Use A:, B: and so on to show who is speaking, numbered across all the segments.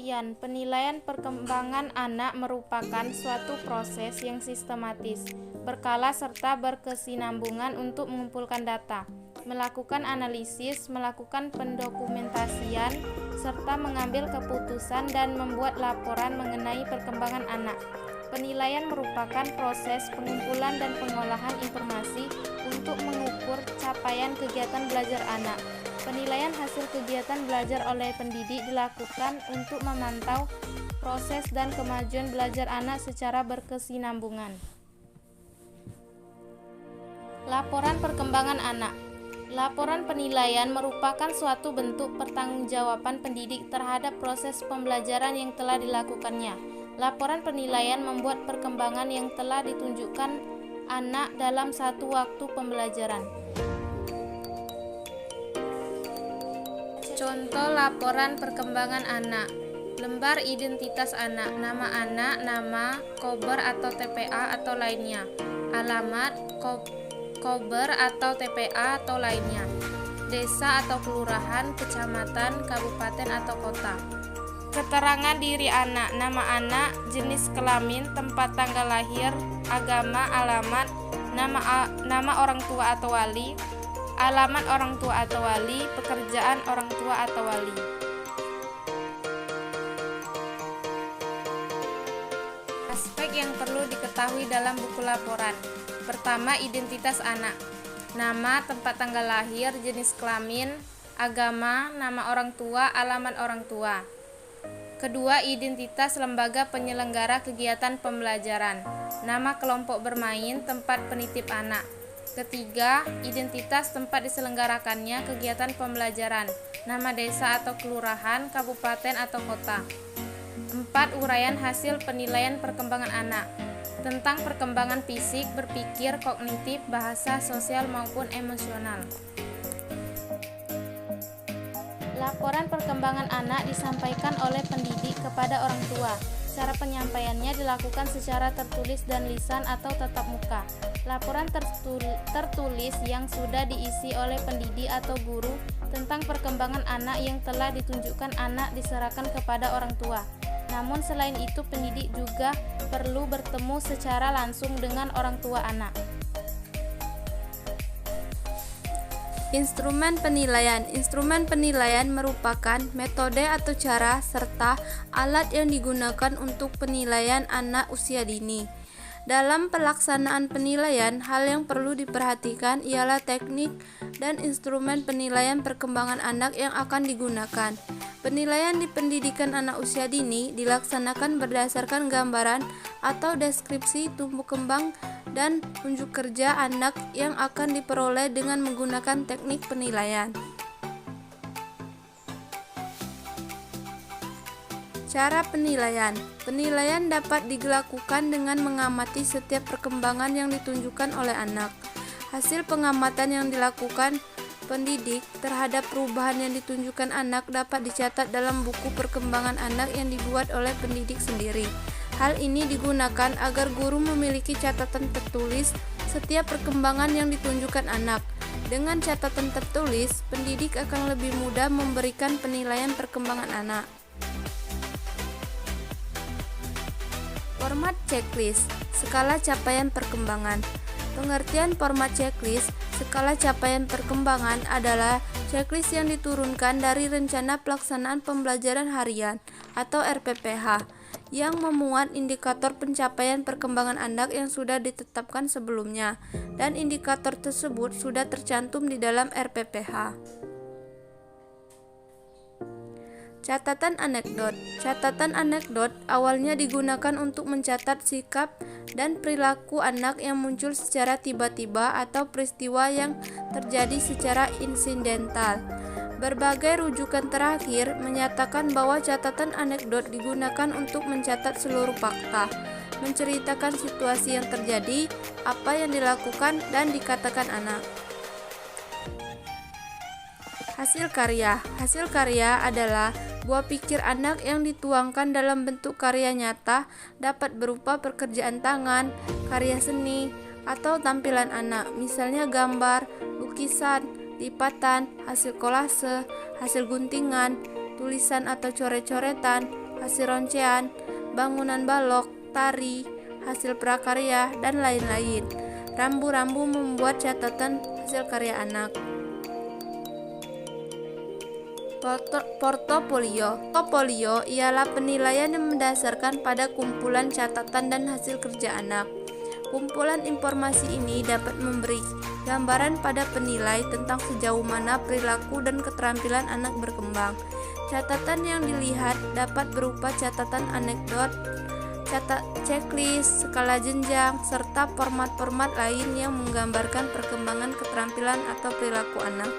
A: Pengertian penilaian perkembangan anak merupakan suatu proses yang sistematis, berkala serta berkesinambungan untuk mengumpulkan data, melakukan analisis, melakukan pendokumentasian, serta mengambil keputusan dan membuat laporan mengenai perkembangan anak. Penilaian merupakan proses pengumpulan dan pengolahan informasi untuk mengukur capaian kegiatan belajar anak. Penilaian hasil kegiatan belajar oleh pendidik dilakukan untuk memantau proses dan kemajuan belajar anak secara berkesinambungan. Laporan perkembangan anak. Laporan penilaian merupakan suatu bentuk pertanggungjawaban pendidik terhadap proses pembelajaran yang telah dilakukannya. Laporan penilaian membuat perkembangan yang telah ditunjukkan anak dalam satu waktu pembelajaran. Contoh laporan perkembangan anak. Lembar identitas anak, nama, kober atau TPA atau lainnya. Alamat, kober atau TPA atau lainnya. Desa atau kelurahan, kecamatan, kabupaten atau kota. Keterangan diri anak, nama anak, jenis kelamin, tempat tanggal lahir, agama, alamat, nama orang tua atau wali, alamat orang tua atau wali, pekerjaan orang tua atau wali. Aspek yang perlu diketahui dalam buku laporan. Pertama, identitas anak. Nama, tempat tanggal lahir, jenis kelamin, agama, nama orang tua, alamat orang tua. Kedua, identitas lembaga penyelenggara kegiatan pembelajaran. Nama kelompok bermain, tempat penitip anak. Ketiga, identitas tempat diselenggarakannya kegiatan pembelajaran, nama desa atau kelurahan, kabupaten atau kota. 4. Uraian hasil penilaian perkembangan anak tentang perkembangan fisik, berpikir, kognitif, bahasa, sosial maupun emosional. Laporan perkembangan anak disampaikan oleh pendidik kepada orang tua. Cara penyampaiannya dilakukan secara tertulis dan lisan atau tatap muka. Laporan tertulis yang sudah diisi oleh pendidik atau guru tentang perkembangan anak yang telah ditunjukkan anak diserahkan kepada orang tua. Namun selain itu pendidik juga perlu bertemu secara langsung dengan orang tua anak.
B: Instrumen penilaian. Instrumen penilaian merupakan metode atau cara serta alat yang digunakan untuk penilaian anak usia dini. Dalam pelaksanaan penilaian, hal yang perlu diperhatikan ialah teknik dan instrumen penilaian perkembangan anak yang akan digunakan. Penilaian di pendidikan anak usia dini dilaksanakan berdasarkan gambaran atau deskripsi tumbuh kembang dan unjuk kerja anak yang akan diperoleh dengan menggunakan teknik penilaian. Cara penilaian. Penilaian dapat dilakukan dengan mengamati setiap perkembangan yang ditunjukkan oleh anak. Hasil pengamatan yang dilakukan pendidik terhadap perubahan yang ditunjukkan anak dapat dicatat dalam buku perkembangan anak yang dibuat oleh pendidik sendiri. Hal ini digunakan agar guru memiliki catatan tertulis setiap perkembangan yang ditunjukkan anak. Dengan catatan tertulis, pendidik akan lebih mudah memberikan penilaian perkembangan anak. Format checklist, skala capaian perkembangan. Pengertian format checklist, skala capaian perkembangan adalah checklist yang diturunkan dari rencana pelaksanaan pembelajaran harian atau RPPH yang memuat indikator pencapaian perkembangan anak yang sudah ditetapkan sebelumnya dan indikator tersebut sudah tercantum di dalam RPPH. Catatan anekdot. Catatan anekdot awalnya digunakan untuk mencatat sikap dan perilaku anak yang muncul secara tiba-tiba atau peristiwa yang terjadi secara insidental. Berbagai rujukan terakhir menyatakan bahwa catatan anekdot digunakan untuk mencatat seluruh fakta, menceritakan situasi yang terjadi, apa yang dilakukan dan dikatakan anak. Hasil karya. Hasil karya adalah buah pikir anak yang dituangkan dalam bentuk karya nyata, dapat berupa pekerjaan tangan, karya seni, atau tampilan anak, misalnya gambar, lukisan, lipatan, hasil kolase, hasil guntingan, tulisan atau coret-coretan, hasil roncean, bangunan balok, tari, hasil prakarya, dan lain-lain. Rambu-rambu membuat catatan hasil karya anak. Portofolio. Portofolio ialah penilaian yang mendasarkan pada kumpulan catatan dan hasil kerja anak. Kumpulan informasi ini dapat memberi gambaran pada penilai tentang sejauh mana perilaku dan keterampilan anak berkembang. Catatan yang dilihat dapat berupa catatan anekdot, checklist, skala jenjang, serta format-format lain yang menggambarkan perkembangan keterampilan atau perilaku anak.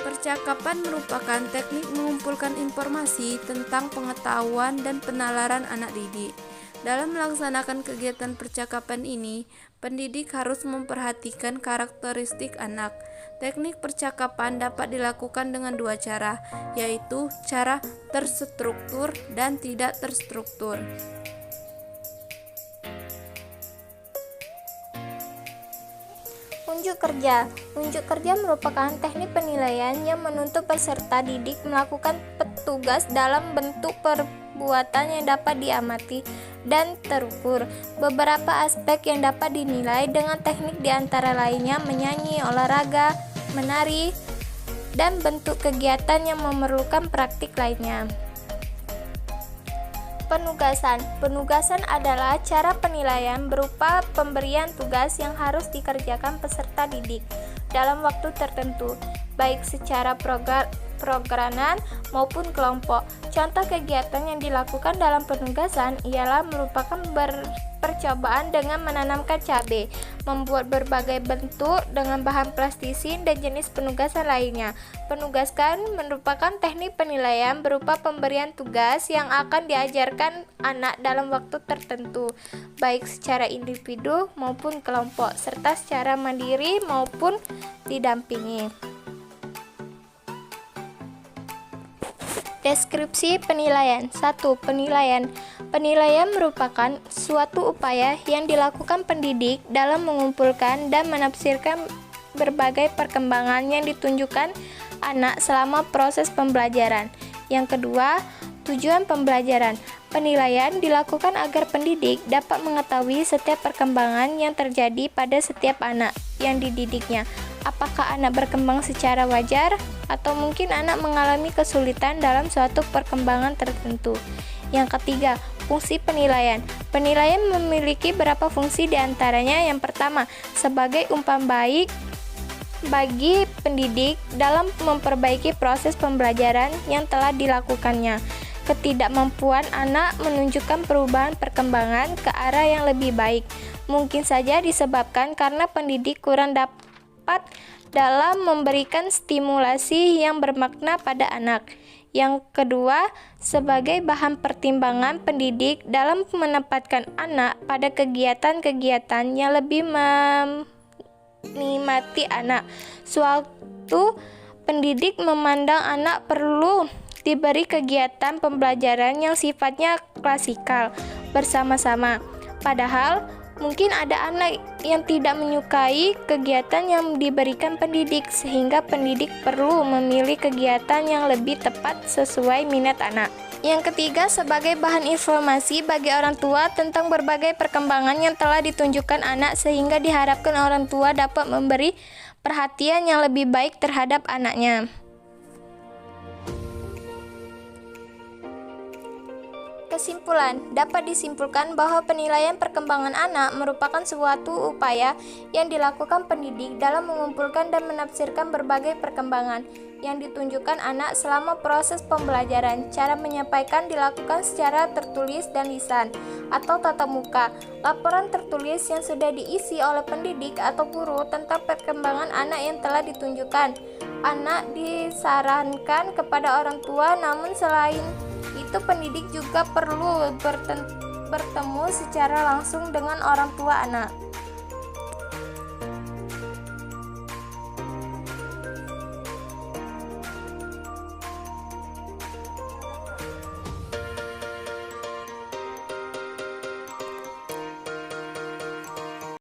B: Percakapan merupakan teknik mengumpulkan informasi tentang pengetahuan dan penalaran anak didik. Dalam melaksanakan kegiatan percakapan ini, pendidik harus memperhatikan karakteristik anak. Teknik percakapan dapat dilakukan dengan dua cara, yaitu cara terstruktur dan tidak terstruktur.
C: Unjuk kerja. Unjuk kerja merupakan teknik penilaian yang menuntut peserta didik melakukan tugas dalam bentuk perbuatan yang dapat diamati dan terukur. Beberapa aspek yang dapat dinilai dengan teknik diantara lainnya menyanyi, olahraga, menari, dan bentuk kegiatan yang memerlukan praktik lainnya. Penugasan adalah cara penilaian berupa pemberian tugas yang harus dikerjakan peserta didik dalam waktu tertentu, baik secara programan maupun kelompok. Contoh kegiatan yang dilakukan dalam penugasan ialah merupakan percobaan dengan menanamkan cabai, membuat berbagai bentuk dengan bahan plastisin dan jenis penugasan lainnya. Penugasan merupakan teknik penilaian berupa pemberian tugas yang akan diajarkan anak dalam waktu tertentu, baik secara individu maupun kelompok, serta secara mandiri maupun didampingi. Deskripsi penilaian. 1. Penilaian. Penilaian merupakan suatu upaya yang dilakukan pendidik dalam mengumpulkan dan menafsirkan berbagai perkembangan yang ditunjukkan anak selama proses pembelajaran. Yang kedua, tujuan pembelajaran. Penilaian dilakukan agar pendidik dapat mengetahui setiap perkembangan yang terjadi pada setiap anak yang dididiknya. Apakah anak berkembang secara wajar atau mungkin anak mengalami kesulitan dalam suatu perkembangan tertentu. Yang ketiga, fungsi penilaian. Penilaian memiliki beberapa fungsi diantaranya. Yang pertama, sebagai umpan baik bagi pendidik dalam memperbaiki proses pembelajaran yang telah dilakukannya. Ketidakmampuan anak menunjukkan perubahan perkembangan ke arah yang lebih baik mungkin saja disebabkan karena pendidik kurang dapat dalam memberikan stimulasi yang bermakna pada anak. Yang kedua, sebagai bahan pertimbangan pendidik dalam menempatkan anak pada kegiatan-kegiatan yang lebih menikmati anak. Suatu pendidik memandang anak perlu diberi kegiatan pembelajaran yang sifatnya klasikal bersama-sama. Padahal mungkin ada anak yang tidak menyukai kegiatan yang diberikan pendidik, sehingga pendidik perlu memilih kegiatan yang lebih tepat sesuai minat anak. Yang ketiga, sebagai bahan informasi bagi orang tua tentang berbagai perkembangan yang telah ditunjukkan anak, sehingga diharapkan orang tua dapat memberi perhatian yang lebih baik terhadap anaknya. Kesimpulan, dapat disimpulkan bahwa penilaian perkembangan anak merupakan suatu upaya yang dilakukan pendidik dalam mengumpulkan dan menafsirkan berbagai perkembangan yang ditunjukkan anak selama proses pembelajaran. Cara menyampaikan dilakukan secara tertulis dan lisan atau tatap muka. Laporan tertulis yang sudah diisi oleh pendidik atau guru tentang perkembangan anak yang telah ditunjukkan. Anak disarankan kepada orang tua, namun selain itu pendidik juga perlu bertemu secara langsung dengan orang tua anak.